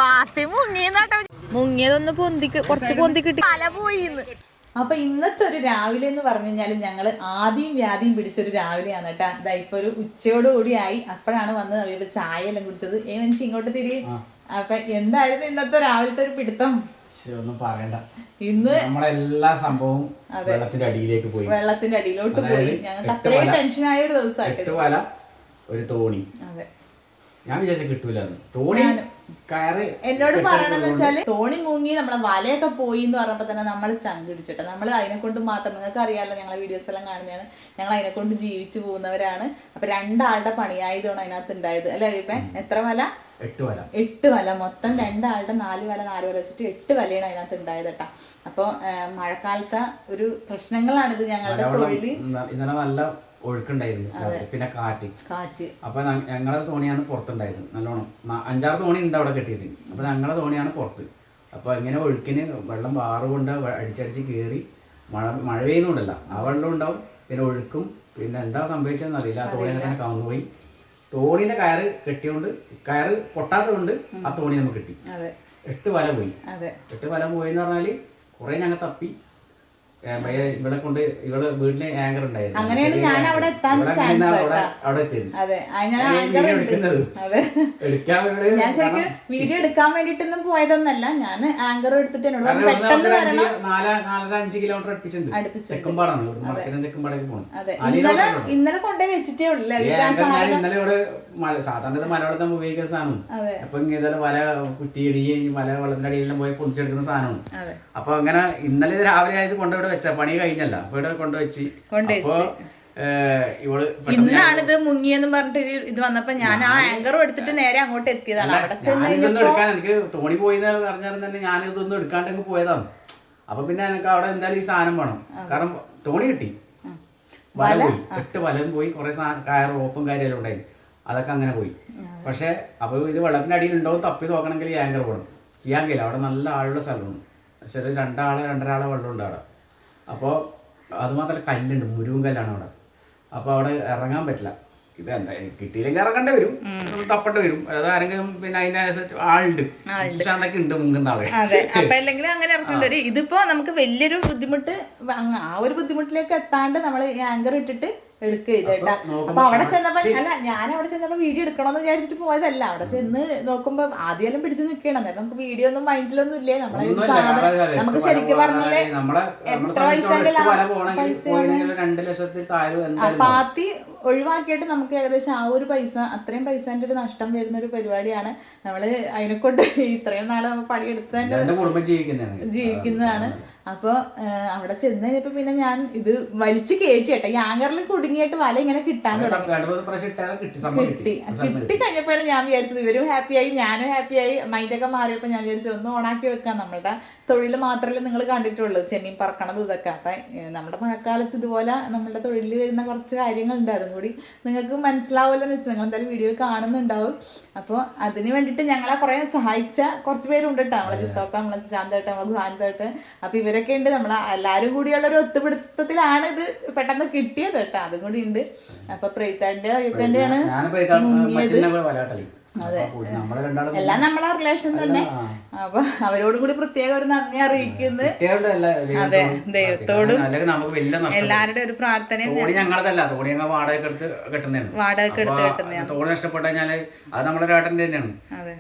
പാത്തി മുങ്ങിയതൊന്ന് കുറച്ച് പൊന്തി കിട്ടി തല പോയിന്ന്. അപ്പൊ ഇന്നത്തെ ഒരു രാവിലെ എന്ന് പറഞ്ഞു കഴിഞ്ഞാൽ ഞങ്ങള് ആദ്യം വ്യാധിയും പിടിച്ചൊരു രാവിലെയാണ് കേട്ടാ. ഇതാ ഇപ്പൊ ഒരു ഉച്ചയോടുകൂടി ആയി. അപ്പോഴാണ് വന്ന് അവരുടെ ചായ എല്ലാം കുടിച്ചത്. മനുഷ്യ ഇങ്ങോട്ട് തിരി. അപ്പൊ എന്തായിരുന്നു ഇന്നത്തെ രാവിലത്തെ ഒരു പിടുത്തം? ഒന്നും പറയണ്ട. ഇന്ന് നമ്മളെല്ലാ സംഭവവും വെള്ളത്തിന്റെ അടിയിലേക്ക് പോയി, വെള്ളത്തിന്റെ അടിയിലോട്ട് പോയി. ഞങ്ങൾക്ക് അത്രയും ടെൻഷനായ ഒരു ദിവസമായിട്ട്. വല ഒരു തോണി. അതെ, ഞാൻ വിചാരിച്ച കിട്ടൂലെന്ന്. തോണി കയറ് എന്നോട് പറയണെന്ന് വെച്ചാല് തോണി മുങ്ങി നമ്മളെ വലയൊക്കെ പോയി എന്ന് പറഞ്ഞപ്പോ തന്നെ നമ്മൾ ചങ്കിടിച്ചിട്ട് നമ്മൾ അതിനെ കൊണ്ട് മാത്രം, നിങ്ങൾക്ക് അറിയാമല്ലോ ഞങ്ങളെ വീഡിയോസ് എല്ലാം കാണുന്നതാണ്, ഞങ്ങൾ അതിനെ കൊണ്ട് ജീവിച്ചു പോകുന്നവരാണ്. അപ്പൊ രണ്ടാളുടെ പണിയായതാണ് അതിനകത്ത് ഉണ്ടായത് അല്ലെ ഇപ്പൊ? എത്ര വല? 8 വല. മൊത്തം രണ്ടാളുടെ 4 വല വെച്ചിട്ട് 8 വലയാണ് അതിനകത്ത് ഉണ്ടായത് കേട്ടാ. അപ്പൊ മഴക്കാലത്തെ ഒരു പ്രശ്നങ്ങളാണിത് ഞങ്ങളുടെ തൊഴില്. ഇന്നലെ നല്ല ഒഴുക്കുണ്ടായിരുന്നു, പിന്നെ കാറ്റ്. അപ്പൊ ഞങ്ങളെ തോണിയാണ് പുറത്തുണ്ടായിരുന്നു. നല്ലോണം 5-6 തോണി ഉണ്ട് അവിടെ കെട്ടിയിട്ട്. അപ്പൊ ഞങ്ങളെ തോണിയാണ് പുറത്ത്. അപ്പൊ ഇങ്ങനെ ഒഴുക്കിന് വെള്ളം വാറുകൊണ്ട് അടിച്ചടിച്ച് കയറി മഴ പെയ്യുന്നുണ്ടല്ല, ആ വെള്ളം ഉണ്ടാവും. പിന്നെ ഒഴുക്കും, പിന്നെ എന്താ സംഭവിച്ചതെന്ന് അറിയില്ല. ആ തോണി അങ്ങനെ കവന്നുപോയി. തോണിന്റെ കയറ് കെട്ടിയോണ്ട് കയറ് പൊട്ടാത്തതുകൊണ്ട് ആ തോണി നമുക്ക് കിട്ടി. 8 വല പോയി. 8 വല പോയെന്ന് പറഞ്ഞാല് കുറെ ഞങ്ങൾ തപ്പി. ഇവിടെ കൊണ്ട് ഇവള് വീട്ടില് ആങ്കർ ഉണ്ടായിരുന്നു. അങ്ങനെയാണ് ഞാൻ അവിടെ എത്താൻ ചാൻസ്. അവിടെ എത്തിയത്. ഞാൻ ശരിക്കും വീഡിയോ എടുക്കാൻ വേണ്ടിട്ടൊന്നും പോയതൊന്നല്ല. ഞാൻ ആങ്കർ എടുത്തിട്ട് 4-5 കിലോമീറ്റർ അടുപ്പിച്ചിട്ടുണ്ട്. തെക്കുംപാടാണ്, തെക്കുംപാടേക്ക് പോകണം. ഇന്നലെ കൊണ്ടേ വെച്ചിട്ടേ ഉള്ളു. ഇന്നലെ ഇവിടെ സാധാരണ മലവെള്ളത്തിൽ ഉപയോഗിക്കുന്ന സാധനം. അപ്പൊ ഇങ്ങനെ വല കുറ്റിയിടുകയും വല വെള്ളത്തിന്റെ അടിയിലെല്ലാം പോയി പൊതിച്ചെടുക്കുന്ന സാധനമാണ്. അപ്പൊ അങ്ങനെ ഇന്നലെ രാവിലെ ആയത് കൊണ്ടിവിടെ വെച്ച പണി കഴിഞ്ഞല്ല, അപ്പൊ ഇവിടെ കൊണ്ടുവച്ച്. ഇന്നാണിത് മുങ്ങിയെന്ന് പറഞ്ഞിട്ട് ഇത് വന്നപ്പോ ഞാൻ ആ ആങ്കറും എടുത്തിട്ട് നേരെ അങ്ങോട്ട് എത്തിയതാണ്. ഇതൊന്നും എടുക്കാൻ എനിക്ക് തോണി പോയിന്ന് പറഞ്ഞാൽ തന്നെ ഞാൻ ഇതൊന്നും എടുക്കാണ്ടെങ്കിൽ പോയതാണ്. അപ്പൊ പിന്നെ എനിക്ക് അവിടെ എന്തായാലും ഈ സാധനം വേണം. കാരണം തോണി കിട്ടി, വല പോയി, 8 വലം പോയി, കുറെ കയർ ഓപ്പും കാര്യമെല്ലാം ഉണ്ടായിരുന്നു, അതൊക്കെ അങ്ങനെ പോയി. പക്ഷെ അപ്പൊ ഇത് വെള്ളത്തിന്റെ അടിയിൽ ഉണ്ടോ തപ്പി നോക്കണമെങ്കിൽ ഈ ആങ്കർ പോകണം. ഈ ആങ്കറില്ല, അവിടെ നല്ല ആളുള്ള സ്ഥലമാണ്. പക്ഷെ 2-2.5 വെള്ളം ഉണ്ട് അവിടെ. അപ്പോൾ അത് മാത്രമല്ല കല്ലുണ്ട്, മുരുവും കല്ലാണ് അവിടെ. അപ്പോൾ അവിടെ ഇറങ്ങാൻ പറ്റില്ല. ഇതെന്താ കിട്ടിയില്ലെങ്കിൽ ഇറങ്ങേണ്ടി വരും, തപ്പേണ്ടി വരും. അത് ആരെങ്കിലും പിന്നെ അതിനനുസരിച്ച് ആളുണ്ട്, അതൊക്കെ ഉണ്ട് മുങ്ങുന്ന ആളെ. അതെ, അപ്പൊ അല്ലെങ്കിൽ അങ്ങനെ ഇറങ്ങേണ്ടി വരും. ഇതിപ്പോ നമുക്ക് വലിയൊരു ബുദ്ധിമുട്ട്, ആ ഒരു ബുദ്ധിമുട്ടിലേക്ക് എത്താണ്ട് നമ്മൾ ആങ്കർ ഇട്ടിട്ട് എടുക്കുക ചെയ്തേട്ടാ. അപ്പൊ അവിടെ ചെന്നപ്പോ ഞാൻ അവിടെ ചെന്നപ്പോ വീഡിയോ എടുക്കണമെന്ന് വിചാരിച്ചിട്ട് പോയതല്ല. അവിടെ ചെന്ന് നോക്കുമ്പോ ആദ്യം പിടിച്ച് നിൽക്കണം. അന്നേരം നമുക്ക് വീഡിയോ ഒന്നും മൈൻഡിലൊന്നും ഇല്ലേ. നമ്മളെ സാധനം നമുക്ക് ശരിക്കും പറഞ്ഞാലേ എത്ര പൈസ പാത്തി ഒഴിവാക്കിയിട്ട് നമുക്ക് ഏകദേശം ആ ഒരു പൈസ, അത്രയും പൈസന്റെ ഒരു നഷ്ടം വരുന്ന ഒരു പരിപാടിയാണ്. നമ്മള് അതിനെക്കൊണ്ട് ഇത്രയും നാള് നമ്മൾ പണിയെടുത്ത് തന്നെ ജീവിക്കുന്നതാണ്. അപ്പൊ അവിടെ ചെന്ന് കഴിഞ്ഞപ്പോ പിന്നെ ഞാൻ ഇത് വലിച്ചു കയറ്റി കേട്ടോ. ഈ ആങ്കറിൽ കുടുങ്ങിയിട്ട് വല ഇങ്ങനെ കിട്ടാൻ തുടങ്ങി. കിട്ടി കഴിഞ്ഞപ്പോഴാണ് ഞാൻ വിചാരിച്ചത് ഇവരും ഹാപ്പിയായി, ഞാനും ഹാപ്പിയായി. മൈൻഡൊക്കെ മാറിയപ്പോൾ ഞാൻ വിചാരിച്ചത് ഒന്ന് ഓണാക്കി വെക്കാം. നമ്മളുടെ തൊഴിൽ മാത്രമല്ലേ നിങ്ങൾ കണ്ടിട്ടുള്ളൂ, ചെമ്മീൻ പറക്കണതും ഇതൊക്കെ. അപ്പൊ നമ്മുടെ മഴക്കാലത്ത് ഇതുപോലെ നമ്മുടെ തൊഴിലിൽ വരുന്ന കുറച്ച് കാര്യങ്ങളുണ്ട്. അതും കൂടി നിങ്ങൾക്ക് മനസ്സിലാവുമല്ലോ എന്ന് വെച്ചാൽ നിങ്ങൾ എന്തായാലും വീഡിയോയിൽ കാണുന്നുണ്ടാവും. അപ്പോൾ അതിന് വേണ്ടിയിട്ട് ഞങ്ങളെ കുറെ സഹായിച്ച കുറച്ച് പേരുണ്ട് കേട്ടോ. നമ്മളെ ചിത്തോപ്പ, നമ്മളെ ശാന്തേട്ട, നമ്മളെ ഗുഹാന്തേട്ട്. അപ്പൊ ഇവരൊക്കെ ഉണ്ട്. നമ്മളെ എല്ലാവരും കൂടിയുള്ള ഒരു ഒത്തുപിടുത്തത്തിലാണ് ഇത് പെട്ടെന്ന് കിട്ടിയത് കേട്ടോ. അതും കൂടി ഉണ്ട്. അപ്പൊ പ്രീതാന്റെ അയ്യപ്പന്റെയാണ് മുങ്ങിയത്. അതെ, എല്ലാം നമ്മളെ റിലേഷൻ തന്നെ. അപ്പൊ അവരോടും കൂടി പ്രത്യേകം ഒരു നന്ദി അറിയിക്കുന്നത്. അതെ, ദൈവത്തോടും എല്ലാവരുടെ ഒരു പ്രാർത്ഥനയും. വാടക എടുത്ത് കെട്ടുന്നതാണ്. തോണി നഷ്ടപ്പെട്ടു കഴിഞ്ഞാല് അത് നമ്മളെ ഏട്ടന്റെ തന്നെയാണ്.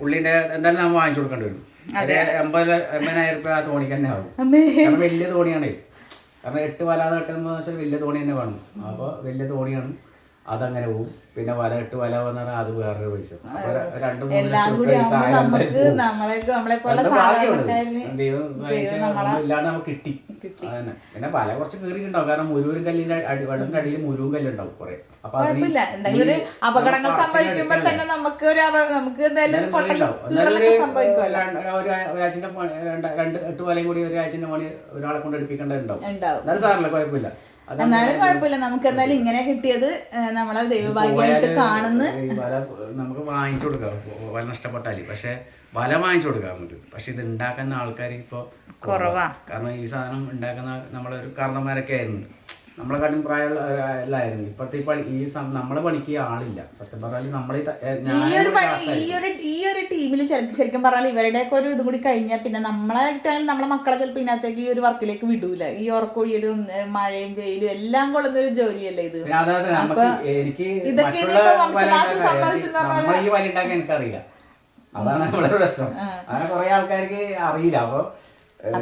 പുള്ളിന്റെ എന്തായാലും നമ്മൾ വാങ്ങിച്ചു കൊടുക്കേണ്ടി വരും. 80,000 രൂപ ആ തോണിക്ക് തന്നെ ആവും. കാരണം വലിയ തോണിയാണ്. കാരണം 8 വല കെട്ടുന്ന വെച്ചാൽ വലിയ തോണി തന്നെ വേണം. അപ്പൊ വലിയ തോണിയാണ്, അതങ്ങനെ പോകും. പിന്നെ വല 8 വല വന്ന് പറഞ്ഞാൽ അത് വേറൊരു പൈസ. ഇല്ലാണ്ട് നമുക്ക് കിട്ടി. അതന്നെ. പിന്നെ വല കുറച്ച് കീറിയിട്ടുണ്ടാവും. കാരണം മുരുവൻ കല്ലിന്റെ വെള്ളത്തിന്റെ അടിയിൽ മുരുവൻ കല്ലുണ്ടാവും കുറെ. അപ്പൊ എന്തെങ്കിലും ഒരു അപകടങ്ങൾ സംഭവിക്കുമ്പോ തന്നെ നമുക്ക് ഒരാഴ്ചന്റെ 8 വലയും കൂടി ഒരാഴ്ചന്റെ പണി ഒരാളെ കൊണ്ട് എടുപ്പിക്കേണ്ടതുണ്ടാവും. എന്നാലും സാറില്ല, കുഴപ്പമില്ല. എന്നാലും കുഴപ്പമില്ല. നമുക്ക് എന്തായാലും ഇങ്ങനെ കിട്ടിയത് നമ്മളെ ദൈവഭാഗ്യമായിട്ട് കാണുന്നു. നമുക്ക് വാങ്ങിച്ചു കൊടുക്കാം വല നഷ്ടപ്പെട്ടാല്. പക്ഷെ വല വാങ്ങിച്ചു കൊടുക്കാം നമുക്ക്. പക്ഷെ ഇത് ഉണ്ടാക്കുന്ന ആൾക്കാർ ഇപ്പൊ കുറവാ. കാരണം ഈ സാധനം ഉണ്ടാക്കുന്ന നമ്മളൊരു കാരണന്മാരൊക്കെ ആയിരുന്നു. നമ്മളെക്കാട്ടും പ്രായമുള്ളവരായിരുന്നു. ഇപ്പത്തെ നമ്മളെ പണിക്ക് ആളില്ല സത്യം പറഞ്ഞാൽ. നമ്മളെ ഈ ഒരു ടീമിൽ ശരിക്കും പറഞ്ഞാൽ ഇവരുടെയൊക്കെ ഒരു ഇതും കൂടി കഴിഞ്ഞാൽ പിന്നെ നമ്മളായിട്ടാണെങ്കിൽ നമ്മളെ മക്കളെ ചിലപ്പോൾ ഇതിനകത്തേക്ക് ഈ ഒരു വർക്കിലേക്ക് വിടൂല. ഈ ഉറക്കൊഴിയലും മഴയും വെയിലും എല്ലാം കൊള്ളുന്ന ഒരു ജോലിയല്ലേ ഇത്. അപ്പൊ ഇതൊക്കെ വംശനാശം സംഭവിച്ചെന്ന് ഈ വലി ഉണ്ടാക്കാൻ എനിക്കറിയില്ല. അതാണ് നമ്മുടെ പ്രശ്നം. അങ്ങനെ കുറെ ആൾക്കാർക്ക് അറിയില്ല. അപ്പൊ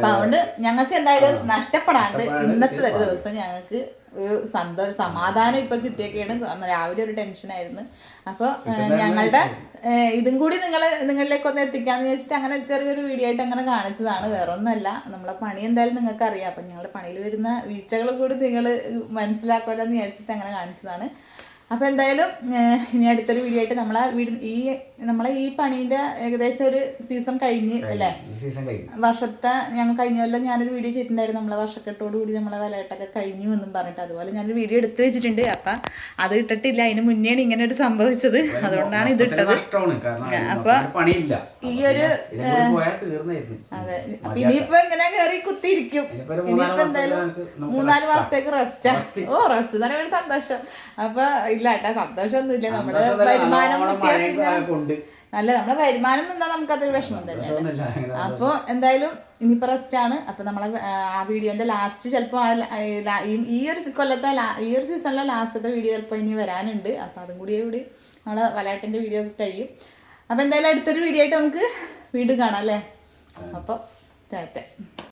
അതുകൊണ്ട് ഞങ്ങൾക്ക് എന്തായാലും നഷ്ടപ്പെടാണ്ട് ഇന്നത്തെ ദിവസം ഞങ്ങൾക്ക് ഒരു സമാധാനം ഇപ്പൊ കിട്ടിയൊക്കെയാണ്. രാവിലെ ഒരു ടെൻഷനായിരുന്നു. അപ്പൊ ഞങ്ങളുടെ ഇതും കൂടി നിങ്ങളിലേക്ക് ഒന്ന് എത്തിക്കാന്ന് വെച്ചിട്ട് അങ്ങനെ ചെറിയൊരു വീഡിയോ ആയിട്ട് അങ്ങനെ കാണിച്ചതാണ്. വേറെ ഒന്നല്ല, നമ്മളെ പണി എന്തായാലും നിങ്ങൾക്ക് അറിയാം. അപ്പൊ ഞങ്ങളുടെ പണിയിൽ വരുന്ന വീഴ്ചകൾ കൂടി നിങ്ങൾ മനസ്സിലാക്കുമല്ലോ എന്ന് വിചാരിച്ചിട്ട് അങ്ങനെ കാണിച്ചതാണ്. അപ്പോൾ എന്തായാലും ഇനി അടുത്തൊരു വീഡിയോ ആയിട്ട് നമ്മളെ ഈ പണീൻ്റെ ഏകദേശം ഒരു സീസൺ കഴിഞ്ഞ് അല്ലേ, വർഷത്തെ ഞങ്ങൾ കഴിഞ്ഞ കൊല്ലം ഞാനൊരു വീഡിയോ ചെയ്തിട്ടുണ്ടായിരുന്നു. നമ്മളെ വർഷക്കെട്ടോട് കൂടി നമ്മളെ വലയിട്ടൊക്കെ കഴിഞ്ഞു എന്നും പറഞ്ഞിട്ട്. അതുപോലെ ഞാനൊരു വീഡിയോ എടുത്ത് വെച്ചിട്ടുണ്ട്. അപ്പം അത് ഇട്ടിട്ടില്ല, അതിന് മുന്നെയാണ് ഇങ്ങനെ ഒരു സംഭവിച്ചത്. അതുകൊണ്ടാണ് ഇത് ഇട്ടത്. അപ്പൊ ഈ ഒരു അതെ, അപ്പൊ ഇനിയിപ്പോ ഇങ്ങനെ കയറി കുത്തിയിരിക്കും. ഇനിയിപ്പോ എന്തായാലും 3-4 മാസത്തേക്ക് റെസ്റ്റ്. റെസ്റ്റ് തന്നെ ഒരു സന്തോഷം. അപ്പൊ ഇല്ല കേട്ടോ, സന്തോഷമൊന്നുമില്ല. നമ്മള് വരുമാനം നമ്മളെ വരുമാനം നിന്നാ നമുക്കതൊരു വിഷമം തന്നെയല്ലേ. അപ്പൊ എന്തായാലും ഇനിയിപ്പോ റെസ്റ്റ് ആണ്. അപ്പൊ നമ്മളെ ആ വീഡിയോന്റെ ലാസ്റ്റ് ചിലപ്പോ ഈ ഒരു കൊല്ലത്തെ ഈ ഒരു സീസണിലെ ലാസ്റ്റത്തെ വീഡിയോ ചിലപ്പോ ഇനി വരാനുണ്ട്. അപ്പൊ അതും കൂടി നമ്മളെ വലയാട്ടിന്റെ വീഡിയോ ഒക്കെ കഴിയും. അപ്പൊ എന്തായാലും അടുത്തൊരു വീഡിയോ ആയിട്ട് നമുക്ക് വീണ്ടും കാണാം അല്ലേ. അപ്പൊ ടാറ്റ.